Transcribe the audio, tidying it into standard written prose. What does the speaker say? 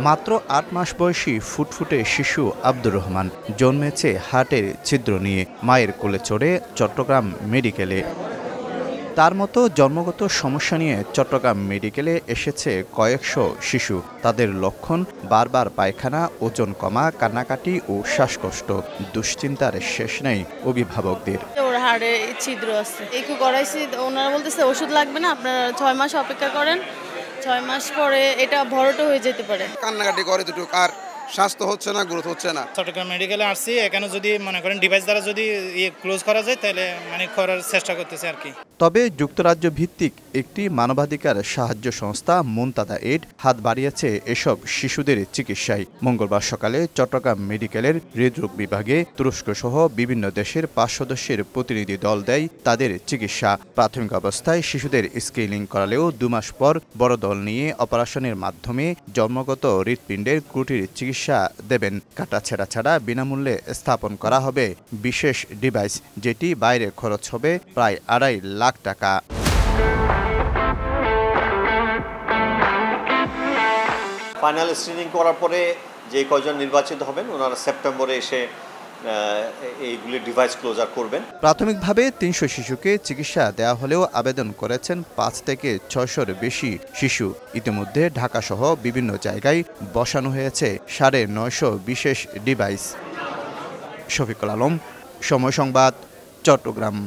মাত্র ৮ মাস বয়সী ফুটফুটে শিশু আব্দুর রহমান জন্মেছে হার্টের ছিদ্র নিয়ে মায়ের কোলে চড়ে চট্টগ্রাম মেডিকেলে। তার মতো জন্মগত সমস্যা নিয়ে চট্টগ্রাম মেডিকেলে এসেছে কয়েকশো শিশু। তাদের লক্ষণ বারবার পায়খানা, ওজন কমা, কান্নাকাটি ও শ্বাসকষ্ট। দুশ্চিন্তার শেষ নেই অভিভাবকদের। ওর হাড়ে ছিদ্র আছে, একটু করাইছি, ওনারা বলতেছে ওষুধ লাগবে না, আপনারা 6 মাস অপেক্ষা করেন, 6 মাস পরে এটা ভরট হয়ে যেতে পারে। কান্নাকাটি করে দুটো আর স্বাস্থ্য হচ্ছে না, গ্রোথ হচ্ছে না। চট্টগ্রাম মেডিকেলে আসছি, এখানে যদি মনে করেন ডিভাইস দ্বারা যদি ক্লোজ করা যায় তাহলে করার চেষ্টা করতেছে আর কি। তবে যুক্তরাজ্য ভিত্তিক একটি মানবাধিকার সাহায্য সংস্থা মুনতাদা এইড হাত বাড়িয়েছে এসব শিশুদের চিকিৎসায়। মঙ্গলবার সকালে চট্টগ্রাম মেডিকেলের হৃদরোগ বিভাগে তুরস্ক সহ বিভিন্ন দেশের 5 সদস্যের প্রতিনিধি দল দেয় তাদের চিকিৎসা। প্রাথমিক অবস্থায় শিশুদের স্ক্রিনিং করালেও 2 মাস পর বড় দল নিয়ে অপারেশনের মাধ্যমে জন্মগত হৃৎপিণ্ডের ত্রুটির চিকিৎসা দেবেন। কাটাছেঁড়া ছাড়া বিনামূল্যে স্থাপন করা হবে বিশেষ ডিভাইস, যেটি বাইরে খরচ হবে প্রায় 2.5 লাখ টাকা। ফাইনাল স্ক্রিনিং করার পরে যে কয়জন নির্বাচিত হবেন ওনারা সেপ্টেম্বরে এসে এইগুলি ডিভাইস ক্লোজার করবেন। প্রাথমিকভাবে 300 শিশুকে চিকিৎসা দেওয়া হলেও আবেদন করেছেন 5 থেকে 600-র বেশি শিশু। ইতিমধ্যে ঢাকাসহ বিভিন্ন জায়গায় বসানো হয়েছে 950 বিশেষ ডিভাইস। শফিকুল আলম, সময় সংবাদ, চট্টগ্রাম।